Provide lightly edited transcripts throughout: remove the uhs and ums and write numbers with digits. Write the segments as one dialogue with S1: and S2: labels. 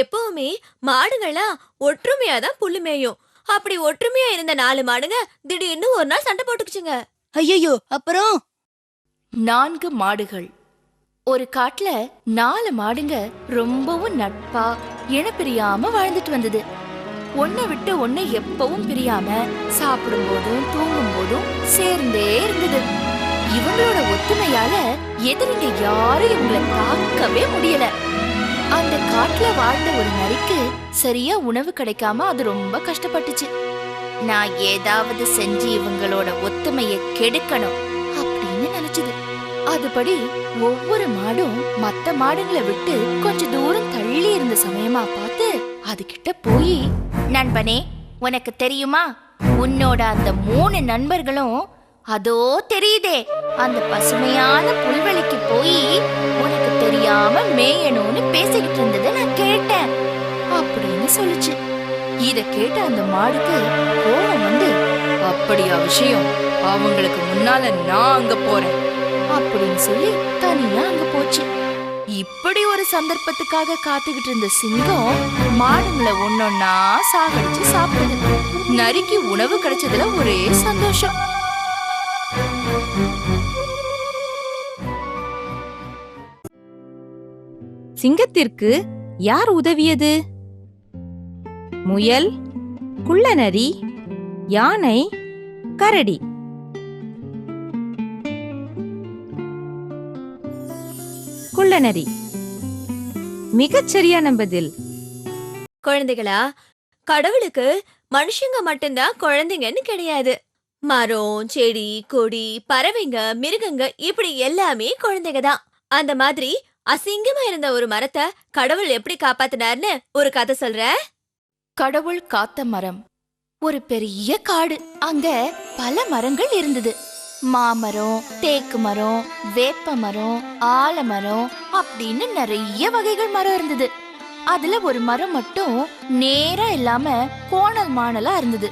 S1: எப்பவுமே மாடுங்கள்லாம் ஒற்றுமையா தான் புல்லு மேயும். அப்படி ஒற்றுமையா இருந்த 4 மாடுங்க திடீர்னு ஒரு நாள் சண்டை போட்டுக்குச்சுங்க.
S2: ஐயையோ! அப்புறம்?
S3: 4 மாடுகள். ஒரு காட்டுல 4 மாடுங்க ரொம்பவும் நட்பா இனப்பிரியாம வாழ்ந்துட்டு வந்தது. ஒன்ன விட்டு ஒண்ணு எப்பவும் பிரியாம சாப்பிடும் போதும் தூங்கும் போதும் சேர்ந்தே இருந்தது. இவங்களோட ஒத்துமையால எதிரிங்க யாரும் இவங்களை தாக்கவே முடியல. அந்த காட்டுல வாழ்ந்த ஒரு நரிக்கு சரியா உணவு கிடைக்காம அது ரொம்ப கஷ்டப்பட்டுச்சு. நான் ஏதாவது செஞ்சு இவங்களோட ஒத்துமையை கெடுக்கணும் அப்படின்னு நினைச்சது. அதுபடி ஒவ்வொரு மாடும் மத்த மாடுங்களை விட்டு கொஞ்ச தூரம் தள்ளி இருந்த சமயமா பார்த்து அது கிட்ட போய், நண்பனே, உனக்கு தெரியுமா, உன்னோட அந்த 3 நண்பர்களும் அதோ தெரியுதே அந்த பசுமையான புல்வெளிக்கு போய் உனக்கு தெரியாம மேயணும்னு பேசிக்கிட்டு இருந்ததை நான் கேட்டேன் அப்படின்னு சொல்லுச்சு. இத கேட்ட அந்த மாடுக்கு கோபம் வந்து, அப்படியா விஷயம், அவங்களுக்கு முன்னால நான் அங்க போறேன் அப்படின்னு சொல்லி தனியா அங்க போச்சு. இப்படி ஒரு சந்தர்ப்பத்துக்காக காத்துக்கிட்டு இருந்த சிங்கம் மாடுங்களை ஒன்னொன்னா சாகடிச்சு சாப்பிடுது. நரிக்கு உணவு கிடைச்சதுல ஒரே சந்தோஷம்.
S4: சிங்கத்திற்கு யார் உதவியது? முயல், குள்ளநரி, யானை, கரடி. குள்ளநரி. மிகச் சரியான பதில்.
S1: குழந்தைகளா, கடவுளுக்கு மனுஷங்க மட்டும்தான் குழந்தைங்கன்னு கிடையாது. மரம், செடி, கொடி, பறவைங்க, மிருகங்க இப்படி எல்லாமே குழந்தைங்க தான். அந்த மாதிரி அசிங்கமா இருந்த ஒரு மரத்தை கடவுள் எப்படி காப்பாத்தினார்னு ஒரு கதை சொல்றேன்.
S3: கடவுள் காத்த மரம். ஒரு பெரிய காடு. அங்க பல மரங்கள் இருந்தது. மாமரம், தேக்கு மரம், வேப்ப மரம், ஆலமரம் அப்படின்னு நிறைய வகைகள் மரம் இருந்தது. அதுல ஒரு மரம் மட்டும் நேரா இல்லாம கோணல் மாணலா இருந்தது.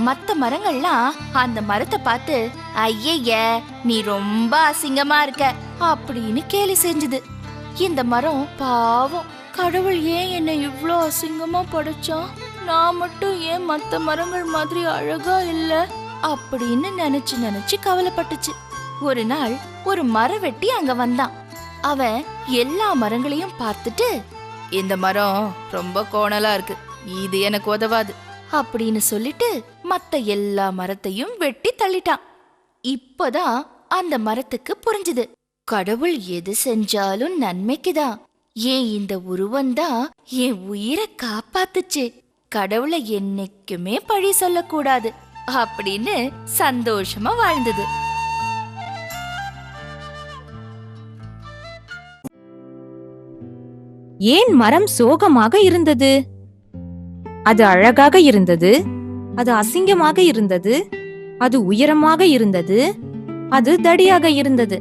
S3: மத்த மரங்கள்லாம் அந்த மரத்தை பார்த்து, ஐயய்ய, நீ ரொம்ப அசிங்கமா இருக்க அப்படின்னு கேலி செஞ்சது. இந்த மரம் பாவம், கடவுள் ஏன் என்னை இவ்ளோ அசிங்கமா படைச்சான், நான் மட்டும் ஏன் மத்த மரங்கள் மாதிரி அழகா இல்ல அப்படின்னு நினைச்சு நினைச்சு கவலைப்பட்டுச்சு. ஒரு நாள் ஒரு மரவெட்டி அங்க வந்தான். அவன் எல்லா மரங்களையும் பார்த்துட்டு, இந்த மரம் ரொம்ப கோணலா இருக்கு, இது எனக்கு உதவாது அப்படின்னு சொல்லிட்டு மத்த எல்லா மரத்தையும் வெட்டி தள்ளிட்டான். இப்பதான் அந்த மரத்துக்கு புரிஞ்சுது, கடவுள் எது செஞ்சாலும் நன்மைக்குதான். ஏன் இந்த உருவம்தான் என் உயிரை காப்பாத்துச்சு, கடவுளை என்னைக்குமே பழி சொல்லக்கூடாது அப்படின்னு சந்தோஷமா வாழ்ந்தது.
S4: ஏன் மரம் சோகமாக இருந்தது? அது அழகாக இருந்தது, அது அசிங்கமாக இருந்தது, அது உயரமாக இருந்தது, அது தடியாக இருந்தது.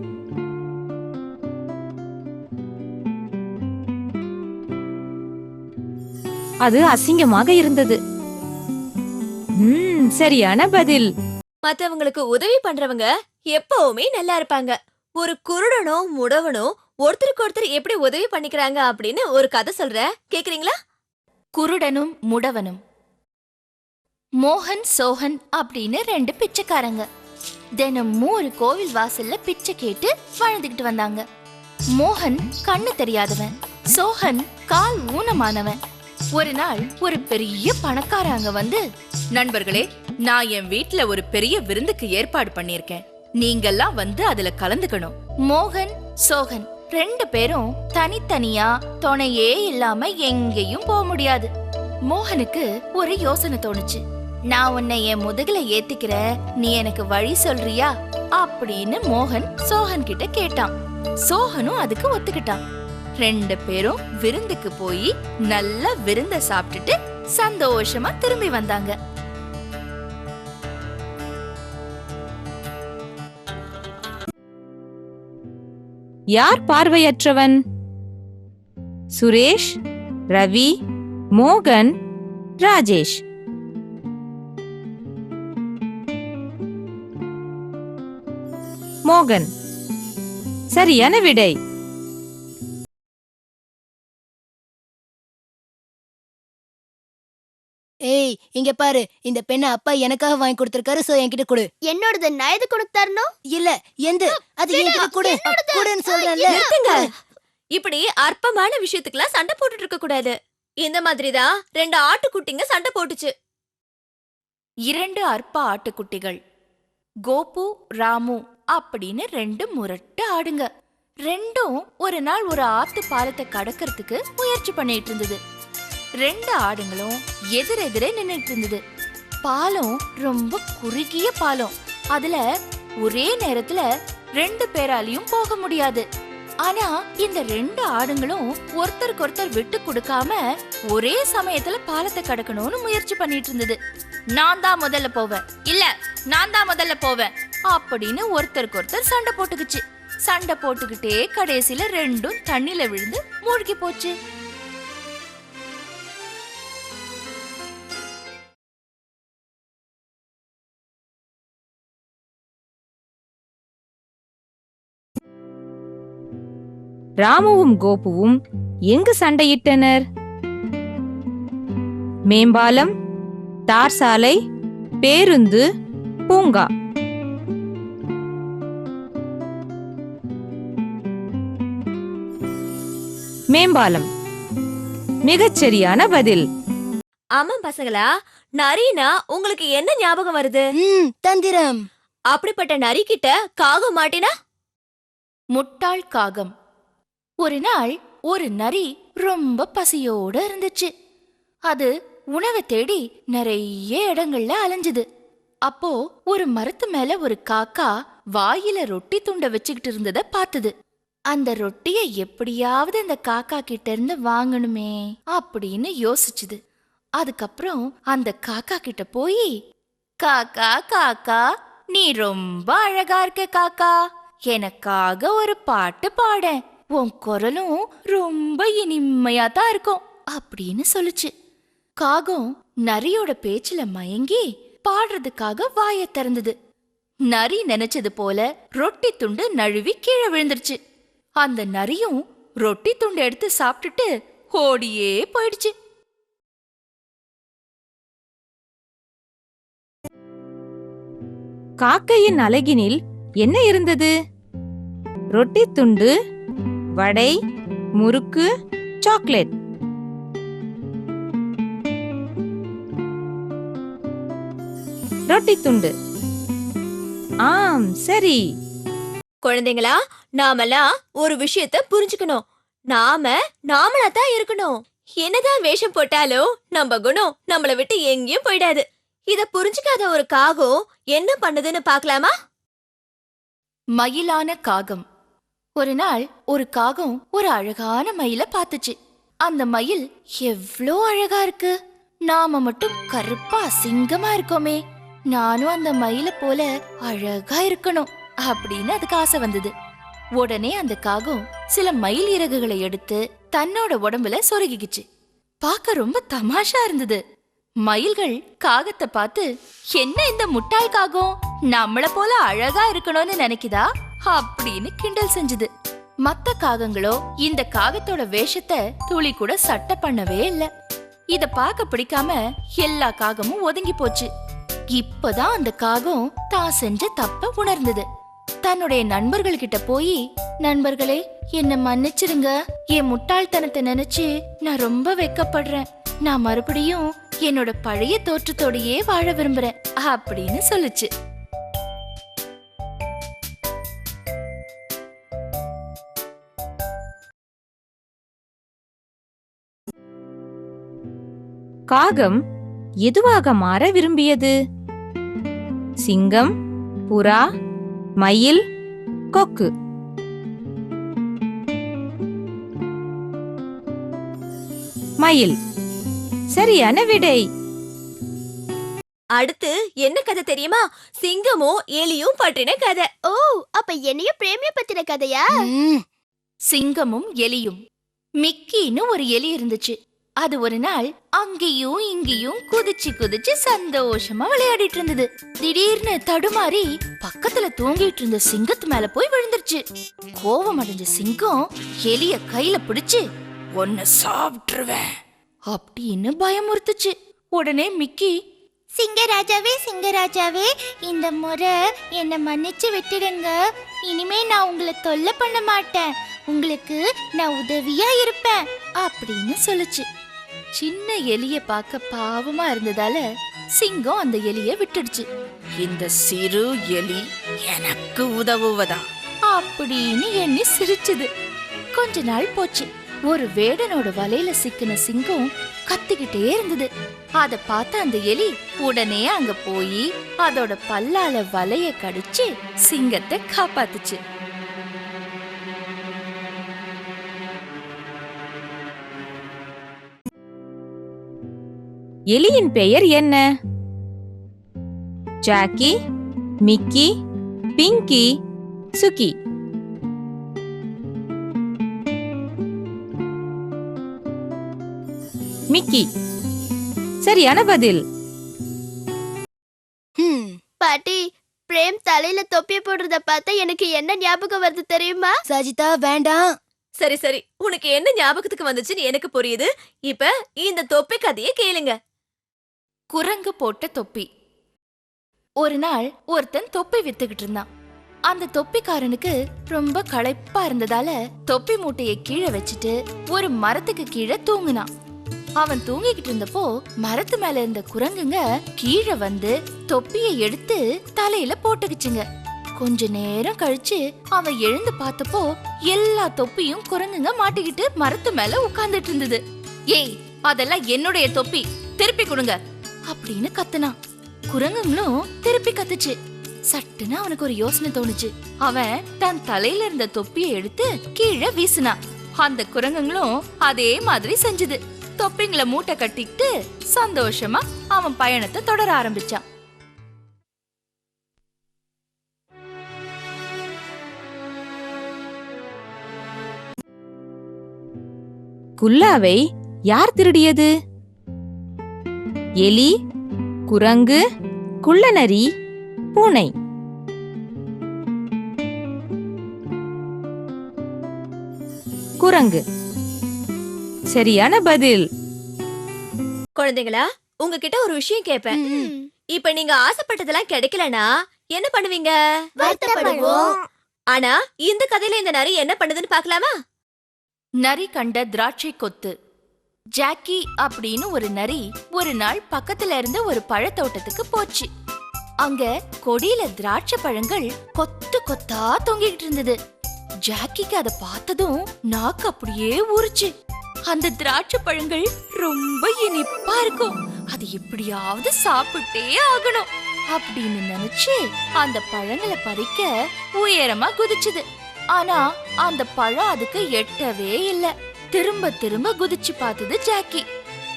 S4: அது அசிங்கமாக இருந்தது. சரியான பதில்.
S1: மத்தவங்களுக்கு உதவி பண்றவங்க எப்பவுமே நல்லா இருப்பாங்க. ஒரு குருடனோ முடவனோ ஒருத்தருக்கு ஒருத்தர் எப்படி உதவி பண்ணிக்கிறாங்க அப்படின்னு ஒரு கதை சொல்றேன், கேக்குறீங்களா?
S3: குருடனும் முடவனும். மோகன், சோகன் அப்படின்னு 2 பிச்சைக்காரங்க தினமும் ஒரு கோவில் வாசல்ல பிச்சை கேட்டு வாழ்ந்துகிட்டு வந்தாங்க. மோகன் கண்ணு தெரியாதவன், சோகன் கால் ஊனமானவன். ஒரு நாள் ஒரு பெரிய பணக்காரங்க வந்து, நண்பர்களே, நான் என் வீட்ல ஒரு பெரிய விருந்துக்கு ஏற்பாடு பண்ணிருக்கேன், நீங்கெல்லாம் வந்து அதுல கலந்துக்கணும். மோகன், சோகன் 2 பேரும் தனித்தனியா துணையே இல்லாம எங்கேயும் போக முடியாது. மோகனுக்கு ஒரு யோசனை தோணுச்சு. நான் உன்னை என் முதுகுல ஏத்திக்கிறேன், நீ எனக்கு வழி சொல்றியா அப்படின்னு மோகன் சோகன் கிட்ட கேட்டான். சோகனும் அதுக்கு ஒத்துக்கிட்டான். 2 பேரும் விருந்துக்கு போய் நல்ல விருந்த சாப்பிட்டுட்டு சந்தோஷமா திரும்பி வந்தாங்க.
S4: யார் பார்வையற்றவன்? சுரேஷ், ரவி, மோகன், ராஜேஷ். மோகன். சரியான விடை.
S2: ஏய் இங்க பாரு, இந்த பெண்ணை அப்பா எனக்காக வாங்கி கொடுத்திருக்காரு. சோ என்கிட்ட கொடு.
S5: என்னோடது நான் எது கொடுத்து தரணும்?
S2: இல்ல எந்த அது என்கிட்ட கொடு. கொடுன்னு சொல்றேன்ல.
S1: நிறுத்துங்க. இப்படி அற்பமான விஷயத்துக்குலாம் சண்டை போட்டுட்டு இருக்க கூடாது. இந்த மாதிரிதான் 2 ஆட்டுக்குட்டிங்க சண்டை போட்டுச்சு.
S3: 2 அற்ப ஆட்டுக்குட்டிகள், கோபு ராமு அப்படின்னு 2 முரட்டு ஆடுங்க. ரெண்டும் ஒரு நாள் ஒரு ஆத்து பாலத்தை கடக்கிறதுக்கு முயற்சி பண்ணிட்டு இருந்தது. 2 ஆடுங்களும் எதிரெதிரே நின்னுட்டு இருந்தது. பாலம் ரொம்ப குறுகிய பாலம். அதுல ஒரே நேரத்துல 2 பேராலையும் போக முடியாது. ஆனா இந்த 2 ஆடுங்களும் ஒருத்தருக்கு ஒருத்தர் விட்டு கொடுக்காம ஒரே சமயத்துல பாலத்தை கடக்கணும்னு முயற்சி பண்ணிட்டு இருந்தது. நான் தான் முதல்ல போவேன், இல்ல நான் தான் முதல்ல போவேன் அப்படின்னு ஒருத்தருக்கு ஒருத்தர் சண்டை போட்டுக்குச்சு. சண்டை போட்டுக்கிட்டே கடைசியில 2ம் தண்ணில விழுந்து மூழ்கி போச்சு.
S4: ராமுவும் கோபுவும் எங்கு சண்டையிட்டனர்? மேம்பாலம், தார் சாலை, பேருந்து, பூங்கா. மேம்பாலம். மிகச்சரியான பதில்.
S1: ஆமா பசங்களா, நரினா உங்களுக்கு என்ன ஞாபகம் வருது?
S2: தந்திரம்.
S1: அப்படிப்பட்ட நரி கிட்ட காகம் மாட்டினா?
S3: முட்டாள் காகம். ஒரு நாள் ஒரு நரி ரொம்ப பசியோட இருந்துச்சு. அது உணவை தேடி நிறைய இடங்கள்ல அலைஞ்சுது. அப்போ ஒரு மரத்து மேல ஒரு காக்கா வாயில ரொட்டி துண்ட வச்சுக்கிட்டு இருந்தத பார்த்தது. அந்த ரொட்டிய எப்படியாவது அந்த காக்கா கிட்ட இருந்து வாங்கணுமே அப்படின்னு யோசிச்சுது. அதுக்கப்புறம் அந்த காக்கா கிட்ட போய், காக்கா காக்கா, நீ ரொம்ப அழகா இருக்க காக்கா, எனக்காக ஒரு பாட்டு பாட, உன் குரலும் ரொம்ப இனிமையா தான் இருக்கும் அப்படின்னு சொல்லுச்சு. காகம் நரியோட பேச்சுல மயங்கி பாடுறதுக்காக வாயை திறந்தது. நரி நினைச்சது போல ரொட்டி துண்டு நழுவி கீழே விழுந்துருச்சு. அந்த நரியும் ரொட்டி துண்டு எடுத்து சாப்பிட்டுட்டு ஓடியே போயிடுச்சு.
S4: காக்கையின் அலகினில் என்ன இருந்தது? ரொட்டி துண்டு, வடை, முறுக்கு, சாக்லேட். ரொட்டி துண்டு. ஆம், சரி.
S1: குழந்தைங்களா, நாமெல்லாம் ஒரு விஷயத்த புரிஞ்சுக்கணும். நாமளா தான் இருக்கணும். என்னதான் வேஷம் போட்டாலும் நம்ம குணம் நம்மள விட்டு எங்கேயும் போயிடாது. இத புரிஞ்சுக்காத ஒரு காகம் என்ன பண்ணுதுன்னு பார்க்கலாமா?
S3: மயிலான காகம். ஒரு நாள் ஒரு காகம் ஒரு அழகான மயிலை பார்த்துச்சு. அந்த மயில் எவ்ளோ அழகா இருக்கு, நாம மட்டும் கருப்பா அசிங்கமா இருக்கோமே, நானும் அந்த மயில போல அழகா இருக்கணும் அப்படின்னு அதுக்கு ஆசை வந்தது. உடனே அந்த காகம் சில மயில் இறகுகளை எடுத்து தன்னோட உடம்புல சொருகிக்குச்சு. பார்க்க ரொம்ப தமாஷா இருந்தது. மயில்கள் காகத்தை பார்த்து, என்ன இந்த முட்டாள் காகம் நம்மள போல அழகா இருக்கணும்னு நினைக்குதா அப்படின்னு கிண்டல் செஞ்சது. மத்த காகங்களோ இந்த காகத்தோட வேஷத்தை துளி கூட சட்டை பண்ணவே இல்ல. இத பார்க்க பிடிக்காம எல்லா காகமும் ஒதுங்கி போச்சு. இப்பதான் அந்த காகம் தான் செஞ்ச தப்ப உணர்ந்தது. தன்னுடைய நண்பர்கள் கிட்ட போய், நண்பர்களே என்ன மன்னிச்சிருங்க, என் முட்டாள்தனத்தை நினைச்சு நான் ரொம்ப வெக்கப்படுறேன். நான் மறுபடியும் என்னோட பழைய தோற்றத்தோடையே வாழ விரும்புறேன் அப்படின்னு சொல்லுச்சு.
S4: காகம் எதுவாக மாற விரும்பியது? சிங்கம், புறா, மயில், கொக்கு. மயில். சரியான விடை.
S1: அடுத்து என்ன கதை தெரியுமா? சிங்கமும் எலியும் பற்றின கதை.
S5: ஓ, அப்ப என்னையும் பிரேமிய பத்தின கதையா?
S3: சிங்கமும் எலியும். மிக்கின்னு ஒரு எலி இருந்துச்சு. அது ஒரு நாள் அங்கேயும் இங்கேயும் குதிச்சு குதிச்சு சந்தோஷமா விளையாடிட்டு இருந்தது. திடீர்னு தடுமாறி பக்கத்துல தூங்கிட்டு இருந்த சிங்கத்து மேல போய் விழுந்துருச்சு. கோபம் அடைஞ்ச சிங்கம் எலிய கையில பிடிச்சு, உன்னை சாப்பிட்டுருவேன் அப்படின்னு பயமுறுத்துச்சு. உடனே மிக்கி,
S6: சிங்கராஜாவே சிங்கராஜாவே, இந்த முறை என்னை மன்னிச்சு விட்டுடுங்க. இனிமே நான் உங்களை தொல்லை பண்ண மாட்டேன். உங்களுக்கு நான் உதவியா இருப்பேன்
S3: அப்படின்னு சொல்லுச்சு. சின்ன எலிய பார்க்க பாவமா இருந்ததால சிங்கம் அந்த எலிய விட்டுடுச்சு.
S7: இந்த சிறு எலி எனக்கு உதவுவதா
S3: அப்படின்னு எண்ணி சிரிச்சுது. கொஞ்ச நாள் போச்சு. ஒரு வேடனோட வலையில சிக்கின சிங்கம் கத்திக்கிட்டே இருந்தது. அத பார்த்த அந்த எலி உடனே அங்க போய் அதோட பல்லால வலைய கடிச்சு சிங்கத்தை காப்பாத்துச்சு.
S4: எலியின் பெயர் என்ன? ஜாக்கி, மிக்கி, பிங்கி, சுக்கி. மிக்கி. சரியான பதில்.
S5: பாட்டி, பிரேம் தலையில தொப்பி போடுறத பார்த்தா எனக்கு என்ன ஞாபகம் வருது தெரியுமா?
S2: சஜிதா வேண்டாம்.
S1: சரி சரி, உனக்கு என்ன ஞாபகத்துக்கு வந்துச்சுன்னு எனக்கு புரியுது. இப்ப இந்த தொப்பி கதையை கேளுங்க.
S3: குரங்கு போட்ட தொப்பி. ஒரு நாள் ஒருத்தன் தொப்பி வித்துக்கிட்டு இருந்தான். அந்த தொப்பிக்காரனுக்கு ரொம்ப களைப்பா இருந்ததால தொப்பி மூட்டையை கீழே வச்சுட்டு ஒரு மரத்துக்கு கீழே தூங்குனான். அவன் தூங்கிக்கிட்டு இருந்தப்போ மரத்து மேல இருந்த குரங்குங்க கீழே வந்து தொப்பியை எடுத்து தலையில போட்டுக்குச்சுங்க. கொஞ்ச நேரம் கழிச்சு அவன் எழுந்து பார்த்தப்போ எல்லா தொப்பியும் குரங்குங்க மாட்டிக்கிட்டு மரத்து மேல உட்கார்ந்துட்டு இருந்தது. ஏய், அதெல்லாம் என்னுடைய தொப்பி, திருப்பி கொடுங்க அப்படின்னு கத்துனான். குரங்குங்களும் திருப்பி கத்துச்சு. சட்டுன்னு அவனுக்கு ஒரு யோசனை தோணுச்சு. அவன் தன் தலையில இருந்த தொப்பியை எடுத்து கீழே வீசினான். அந்த குரங்குங்களும் அதே மாதிரி செஞ்சது. தொப்பிங்களை மூட்டை கட்டிக்கிட்டு சந்தோஷமா அவன் பயணத்தை தொடர ஆரம்பிச்சான்.
S4: குல்லாவை யார் திருடியது? எலி, குரங்கு, குள்ளநரி, பூனை. குரங்கு. சரியான பதில்.
S1: குழந்தைங்களா, உங்ககிட்ட ஒரு விஷயம் கேட்பேன். இப்ப நீங்க ஆசைப்பட்டதெல்லாம் கிடைக்கலனா என்ன பண்ணுவீங்க?
S5: வருத்தப்படுவோம்.
S1: ஆனா இந்த கதையில இந்த நரி என்ன பண்ணுதுன்னு பார்க்கலாமா?
S3: நரி கண்ட திராட்சை கொத்து. ஜாக்கி அப்படின்னு ஒரு நரி ஒரு நாள் பக்கத்துல இருந்த ஒரு பழத்தோட்டத்துக்கு போச்சு. அங்க கொடியில திராட்சை பழங்கள் கொத்து கொத்தா தொங்கிட்டு இருந்தது. ஜாக்கிக்கு அதை பார்த்ததும் நாக்கு அப்படியே ஊறுச்சு. அந்த திராட்சை பழங்கள் ரொம்ப இனிப்பா இருக்கும், அது எப்படியாவது சாப்பிட்டே ஆகணும் அப்படின்னு நினைச்சு அந்த பழங்களை பறிக்க உயரமா குதிச்சுது. ஆனா அந்த பழம் அதுக்கு எட்டவே இல்ல. திரும்ப திரும்ப குதிச்சு பார்த்தது ஜாக்கி.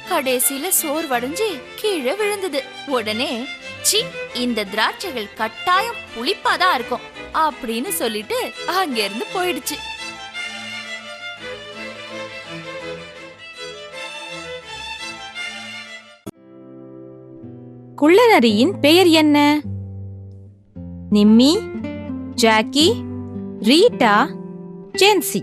S3: கடைசியில சோர்வடைஞ்சு கீழே விழுந்தது. உடனே சி, இந்த திராட்சைகள் கட்டாயம் புளிப்பாதான் இருக்கும் அப்படின்னு சொல்லிட்டு அங்க இருந்து போயிடுச்சு.
S4: குள்ளநரியின் பெயர் என்ன? Nimmi, Jackie, Rita, Jency.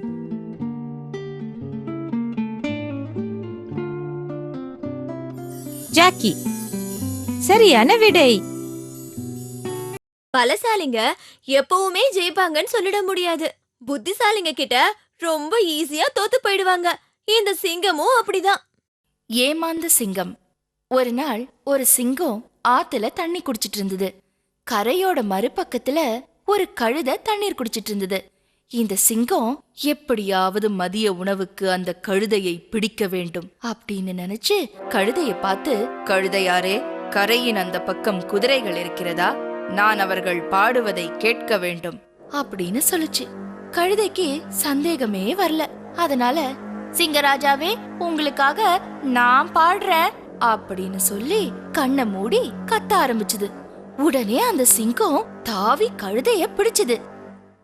S4: Jackie. சரியான விடை.
S1: பலசாலிங்க எப்பவுமே ஜெயிப்பாங்கன்னு சொல்லிட முடியாது. புத்திசாலிங்க கிட்ட ரொம்ப ஈஸியா தோத்து போயிடுவாங்க. இந்த சிங்கமும் அப்படிதான்.
S3: ஏமாந்த சிங்கம். ஒரு நாள் ஒரு சிங்கம் ஆத்துல தண்ணி குடிச்சிட்டு இருந்தது. கரையோட மறுபக்கத்துல ஒரு கழுதை தண்ணீர் குடிச்சிட்டு இருந்தது. இந்த சிங்கம் எப்படியாவது மதிய உணவுக்கு அந்த கழுதையை பிடிக்க வேண்டும் அப்படின்னு நினைச்சு கழுதையை பார்த்து,
S7: கழுதையாரே, கரையின் அந்த பக்கம் குதிரைகள் இருக்கிறதா? நான் அவர்கள் பாடுவதை கேட்க வேண்டும்
S3: அப்படின்னு சொல்லுச்சு. கழுதைக்கு சந்தேகமே வரல. அதனால, சிங்கராஜாவே, உங்களுக்காக நான் பாடுறேன் அப்படின்னு சொல்லி கண்ணை மூடி கத்த ஆரம்பிச்சுது. உடனே அந்த சிங்கம் தாவி கழுதைய பிடிச்சது.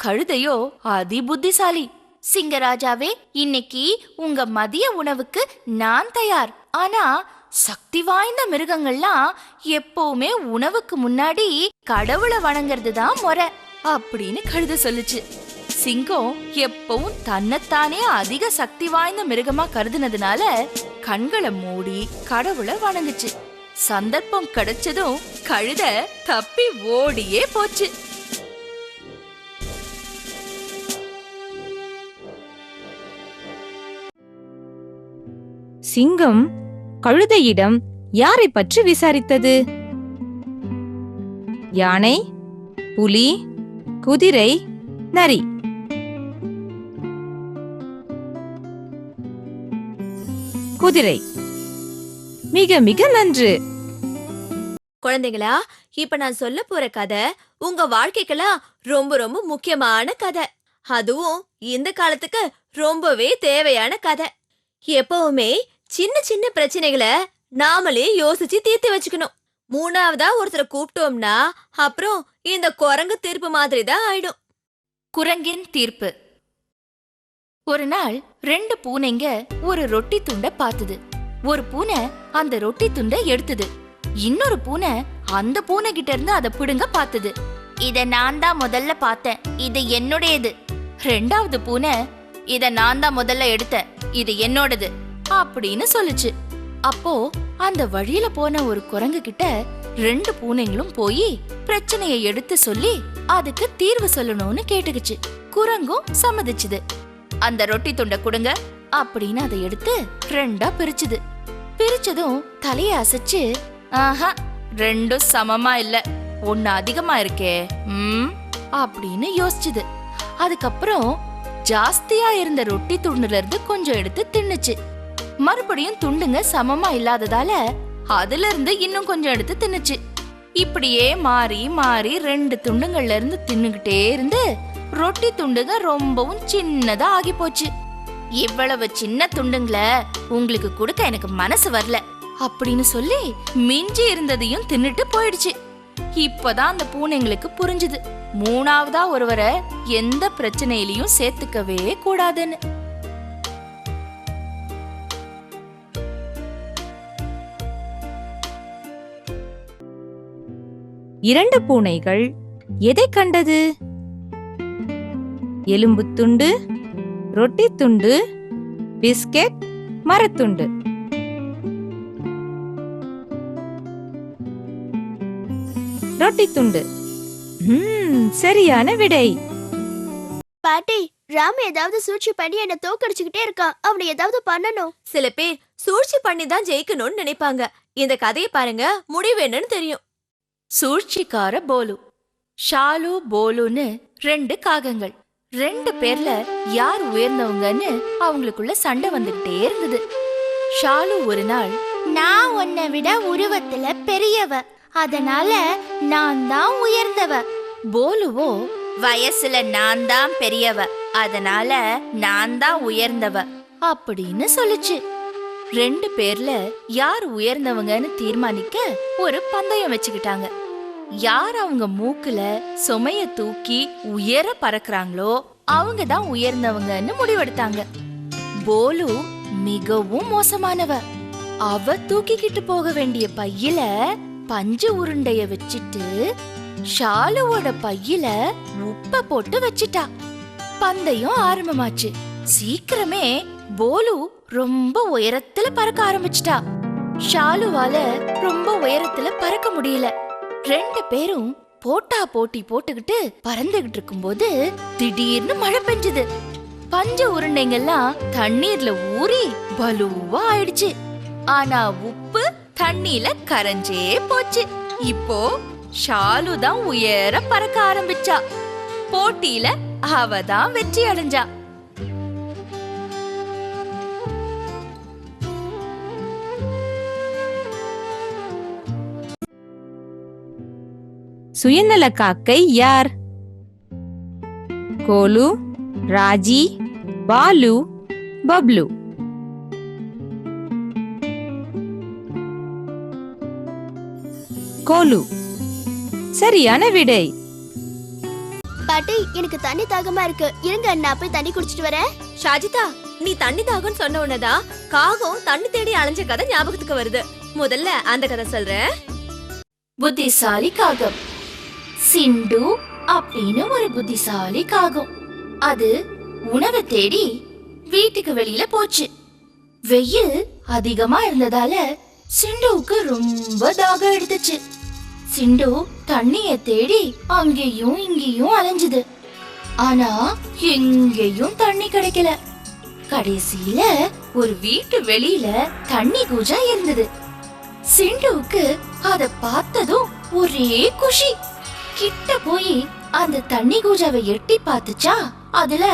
S3: கழுதையோ அதி புத்திசாலி. சிங்கராஜாவே, இன்னைக்கு உங்க மதிய உணவுக்கு நான் தயார். ஆனா சக்தி வாய்ந்த மிருகங்கள்லாம் எப்பவுமே உணவுக்கு முன்னாடி கடவுளை வணங்குறது தான் முறை அப்படின்னு கழுதை சொல்லுச்சு. சிங்கம் எப்பவும் தன்னைத்தானே அதிக சக்தி வாய்ந்த மிருகமா கருதுனதுனால கண்களை மூடி கடவுளை வணங்குச்சு. சந்தர்ப்பம் கிடைச்சதும் கழுத தப்பி ஓடியே போச்சு.
S4: சிங்கம் கழுதையிடம் யாரை பற்றி விசாரித்தது? யானை, புலி, குதிரை, நரி. குதிரை. மிக மிக நன்று.
S1: குழந்தைகளா, இப்ப நான் சொல்ல போற கதை உங்க வாழ்க்கைக்கெல்லாம் ரொம்ப ரொம்ப முக்கியமான கதை. அதுவும் இந்த காலத்துக்கு ரொம்பவே தேவையான கதை. எப்பவுமே சின்ன சின்ன பிரச்சனைகளை நாமளே யோசிச்சு தீர்த்து வச்சுக்கணும். மூணாவதா ஒருத்தரை கூப்பிட்டோம்னா அப்புறம் இந்த குரங்கு தீர்ப்பு மாதிரி தான் ஆயிடும்.
S3: குரங்கின் தீர்ப்பு. ஒரு நாள் 2 பூனைங்க ஒரு ரொட்டி துண்டை பார்த்தது. ஒரு பூனை அந்த ரொட்டி துண்டை எடுத்தது. இன்னொரு பூனை அந்த பூனை கிட்ட இருந்து அதை பிடுங்க பார்த்தது. இத நான் தான் முதல்ல பார்த்தேன், இது என்னுடையது. 2வது பூனை இத நான் தான் முதல்ல எடுத்தேன், இது என்னோடது அப்படின்னு சொல்லுச்சு. அப்போ அந்த வழியில போன ஒரு குரங்கு கிட்ட 2 பூனைங்களும் போய் பிரச்சனையை எடுத்து சொல்லி அதுக்கு தீர்வு சொல்லணும்னு கேட்டுக்குச்சு. குரங்கும் சம்மதிச்சுது. அந்த ரொட்டி துண்டை கொடுங்க அப்படின்னு அதை எடுத்து 2ஆ பிரிச்சுது. பிரிச்சதும் தலைய அசைச்சு, ஆஹா 2ம் சமமா இல்ல, 1 அதிகமா இருக்கே அப்படின்னு யோசிச்சுது. அதுக்கப்புறம் ஜாஸ்தியா இருந்த ரொட்டி துண்டுல இருந்து கொஞ்சம் எடுத்து தின்னுச்சு. மறுபடியும் துண்டுங்க சமமா இல்லாததால அதுல இருந்து இன்னும் கொஞ்சம் எடுத்து தின்னுச்சு. இப்படியே மாறி மாறி 2 துண்டுங்கள்ல இருந்து தின்னுகிட்டே இருந்து ரொட்டி துண்டுங்க ரொம்பவும் சின்னதா ஆகி போச்சு. இவ்வளவு சின்ன துண்டுங்களை உங்களுக்கு கொடுக்க எனக்கு மனசு வரல அப்படின்னு சொல்லி மிஞ்சி இருந்ததையும் தின்னுட்டு போயிடுச்சு. இப்பதான் அந்த பூனைங்களுக்கு புரிஞ்சுது, 3ஆவதா ஒருவரை எந்த பிரச்சனையிலையும் சேர்த்துக்கவே கூடாதுன்னு.
S4: இரண்டு பூனைகள் எதை கண்டது? எலும்புத்துண்டு, ரொட்டி துண்டு, பிஸ்கெட், மரத்துண்டு. ரொட்டி துண்டு. சரியான விடை.
S5: பாட்டி, ராம் ஏதாவது சூழ்ச்சி பண்ணி என்ன தோக்கடிச்சுக்கிட்டே இருக்கான். அவனை ஏதாவது பண்ணணும்.
S1: சில பேர் சூழ்ச்சி பண்ணி தான் ஜெயிக்கணும்னு நினைப்பாங்க. இந்த கதையை பாருங்க, முடிவு என்னன்னு தெரியும்.
S3: சூழ்ச்சிக்கார போலு. ஷாலு, போலுன்னு 2 காகங்கள். 2 பேர்ல யார் உயர்ந்தவங்கன்னு அவங்களுக்குள்ள சண்டை வந்துகிட்டே இருந்தது. ஷாலு ஒரு நாள்,
S6: நான் உன்னை விட உருவத்துல பெரியவ, அதனால நான் தான் உயர்ந்தவ.
S3: போலுவோ, வயசுல நான் தான் பெரியவ, அதனால நான் தான் உயர்ந்தவ அப்படின்னு சொல்லுச்சு. 2 பேர்ல யார் உயர்ந்தவங்கன்னு தீர்மானிக்க ஒரு பந்தயம் வச்சுக்கிட்டாங்க. யார் அவங்க மூக்குல சுமைய தூக்கி உயர பறக்குறாங்களோ அவங்க தான் உயர்ந்தவங்கன்னு முடிவெடுத்தாங்க. போலு மிகவும் மோசமானவ. அவ தூக்கிக்கிட்டு போக வேண்டிய பையில பஞ்சு உருண்டைய வச்சிட்டு ஷாலுவோட பையில உப்ப போட்டு வச்சிட்டா. பந்தயம் ஆரம்பமாச்சு. சீக்கிரமே போலு ரொம்ப உயரத்துல பறக்க ஆரம்பிச்சிட்டா. ஷாலுவால ரொம்ப உயரத்துல பறக்க முடியல. 2 பேரும் போட்டா போட்டி போட்டுக்கிட்டு பறந்துகிட்டு இருக்கும்போது திடீர்னு மழை பெஞ்சது. பஞ்ச உருண்டைங்கெல்லாம் தண்ணீர்ல ஊறி பலுவா ஆயிடுச்சு. ஆனா உப்பு தண்ணியில கரைஞ்சே போச்சு. இப்போ ஷாலு தான் உயர பறக்க ஆரம்பிச்சா. போட்டியில அவ தான் வெற்றி அடைஞ்சா.
S4: சுயநல காக்கை யார்? கோலு, ராஜி, பாலு, பப்ளு. கோலு. சரியான விடை.
S5: பாட்டி, எனக்கு தண்ணி தாகமா இருக்கு. இருங்க, நான் போய் தண்ணி குடிச்சிட்டு வரேன்.
S1: ஷாஜிதா, நீ தண்ணி தாகம்னு சொன்ன உடனேதான் காகம் தண்ணி தேடி அலைஞ்ச கதை ஞாபகத்துக்கு வருது. முதல்ல அந்த கதை சொல்றேன்.
S3: புத்திசாலி காகம். சிண்டு அப்படின்னு ஒரு புத்திசாலி காகம். அது உணவை தேடி வீட்டுக்கு வெளியில போச்சு. வெயில் அதிகமா இருந்ததால சிண்டுவுக்கு ரொம்ப தாகம் எடுத்துச்சு. சிண்டு தண்ணிய தேடி அங்கேயும் இங்கேயும் அலைஞ்சுது. ஆனா எங்கேயும் தண்ணி கிடைக்கல. கடைசியில ஒரு வீட்டு வெளியில தண்ணி கூஜா இருந்தது. சிண்டுவுக்கு அத பார்த்ததும் ஒரே குஷி. கிட்ட போய் அந்த தண்ணி கூஜாவை எட்டி பார்த்துச்சா, அதுல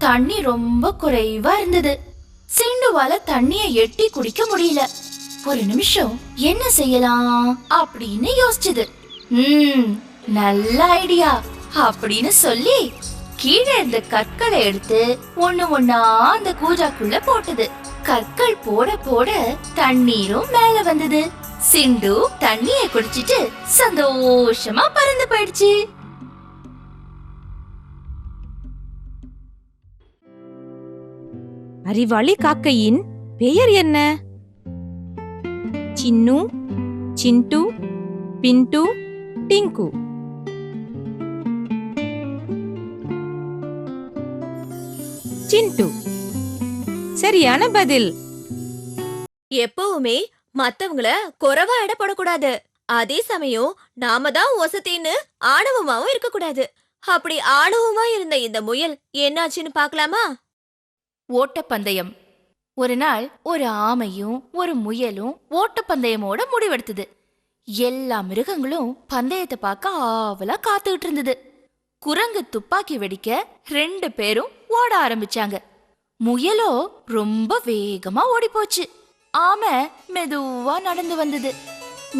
S3: தண்ணி ரொம்ப குறைவா இருந்தது. சிண்டுவால தண்ணிய எட்டி குடிக்க முடியல. ஒரு நிமிஷம் என்ன செய்யலாம் அப்படின்னு யோசிச்சது. நல்ல ஐடியா அப்படின்னு சொல்லி கீழே இருந்த கற்களை எடுத்து ஒண்ணு ஒண்ணா அந்த கூஜாக்குள்ள போட்டது. கற்கள் போட போட தண்ணீரும் மேல வந்தது. சிண்டு தண்ணிய குடிச்சிட்டு சந்தோஷமா பறந்து போயிடுச்சு.
S4: அறிவாளி காக்கையின் பெயர் என்ன? சின்னு, சிண்டு, பிண்டு, டிங்கு. சிண்டு. சரியான பதில்.
S1: எப்பவுமே மத்தவங்கள குறைவா எடை போடக்கூடாது. அதே சமயம் நாம தான் ஒசத்தின்னு ஆணவமாவும் இருக்கக்கூடாது. அப்படி ஆணவமா இருந்த இந்த முயல் என்னாச்சுன்னு பார்க்கலாமா?
S3: ஓட்டப்பந்தயம். ஒரு நாள் ஒரு ஆமையும் ஒரு முயலும் ஓட்டப்பந்தயமோட முடிவெடுத்தது. எல்லா மிருகங்களும் பந்தயத்தை பார்க்க ஆவலா காத்துக்கிட்டு இருந்தது. குரங்கு துப்பாக்கி வெடிக்க 2 பேரும் ஓட ஆரம்பிச்சாங்க. முயலோ ரொம்ப வேகமா ஓடி போச்சு. ஆமை மெதுவா நடந்து வந்தது.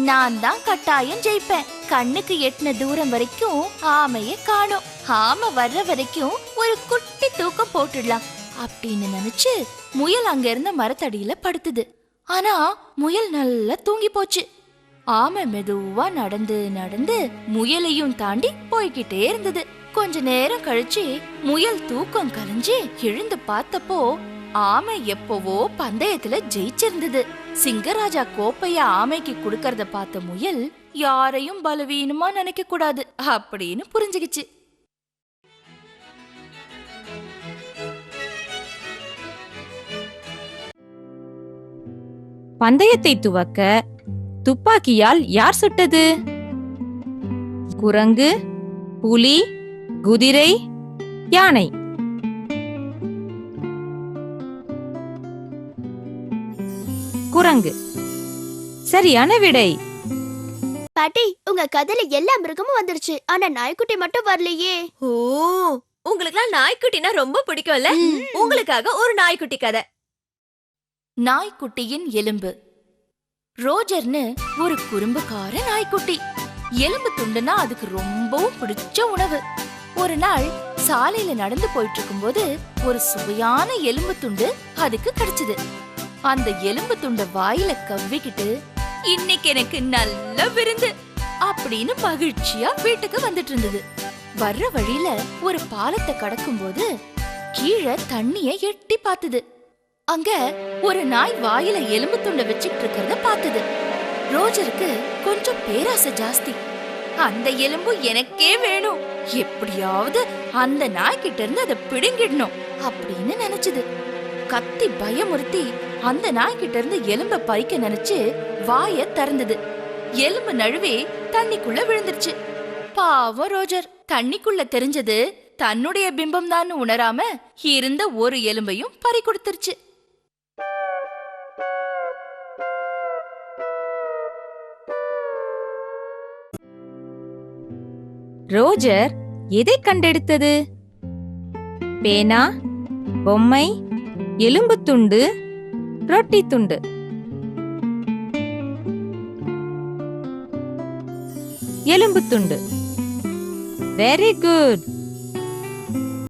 S3: நான் தான் கட்டாயம் ஜெயிப்பேன். கண்ணுக்கு எட்டின தூரம் வரைக்கும் ஆமைய காணோம். ஆமை வர்ற வரைக்கும் ஒரு குட்டி தூக்கம் போட்டுடலாம் அப்படின்னு நினைச்சு முயல் அங்க இருந்த மரத்தடியில படுத்துது. ஆனா முயல் நல்லா தூங்கி போச்சு. ஆமை மெதுவா நடந்து நடந்து முயலையும் தாண்டி போய்கிட்டே இருந்தது. கொஞ்ச நேரம் கழிச்சு முயல் தூக்கம் கலைஞ்சு எழுந்து பார்த்தப்போ ஆமை எப்பவோ பந்தயத்துல ஜெயிச்சிருந்தது. சிங்கராஜா கோப்பைய ஆமைக்கு குடுக்கறத பார்த்த முயல் யாரையும் பலவீனமா நினைக்க கூடாது அப்படின்னு புரிஞ்சுக்கிச்சு.
S4: பந்தயத்தை துவக்க துப்பாக்கியால் யார் சுட்டது? குரங்கு, புலி, குதிரை, யானை. குரங்கு. சரியான விடை.
S5: பாட்டி, உங்க கதையில எல்லா மிருகமும் வந்துருச்சு, ஆனா நாய்க்குட்டி மட்டும் வரலையே.
S1: ஓ, உங்களுக்குலாம் நாய்க்குட்டினா ரொம்ப பிடிக்கும்ல? உங்களுக்காக ஒரு நாய்க்குட்டி கதை.
S3: நாய்க்குட்டியின் எலும்பு. ரோஜர்னு ஒரு குறும்புக்கார நாய்க்குட்டி. எலும்பு துண்டுனா அதுக்கு ரொம்பவும் பிடிச்ச உணவு. ஒரு நாள் சாலையில நடந்து போயிட்டு இருக்கும்போது ஒரு சுவையான எலும்பு துண்டு அதுக்கு கிடைச்சது. அந்த எலும்பு துண்டை வாயில கவ்விக்கிட்டு இன்னைக்கு எனக்கு நல்ல விருந்து அப்படின்னு மகிழ்ச்சியா வீட்டுக்கு வந்துட்டு இருந்தது. வர்ற வழியில ஒரு பாலத்தை கடக்கும் போது கீழே தண்ணிய எட்டி பார்த்தது. அங்க ஒரு நாய் வாயில எலும்பு துண்டை வச்சுட்டு இருக்கிறத பார்த்தது. ரோஜருக்கு கொஞ்சம் பேராசை ஜாஸ்தி. அந்த எலும்பு எனக்கே வேணும், எப்படியாவது அந்த நாய்கிட்ட இருந்து அதை பிடுங்கிடணும் அப்படின்னு நினைச்சது. கத்தி பயமுறுத்தி அந்த நாய்கிட்ட இருந்து எலும்ப பறிக்க நினைச்சு வாய திறந்தது. எலும்பு நழுவே தண்ணிக்குள்ள விழுந்துருச்சு. பாவம் ரோஜர். தண்ணிக்குள்ள தெரிஞ்சது தன்னுடைய பிம்பம் தான் உணராம இருந்த ஒரு எலும்பையும் பறி கொடுத்துருச்சு.
S4: ரோஜர் எதை கண்டெடுத்தது? பேனா, பொம்மை, எலும்பு துண்டு, ரொட்டி துண்டு. எலும்பு துண்டு. Very good.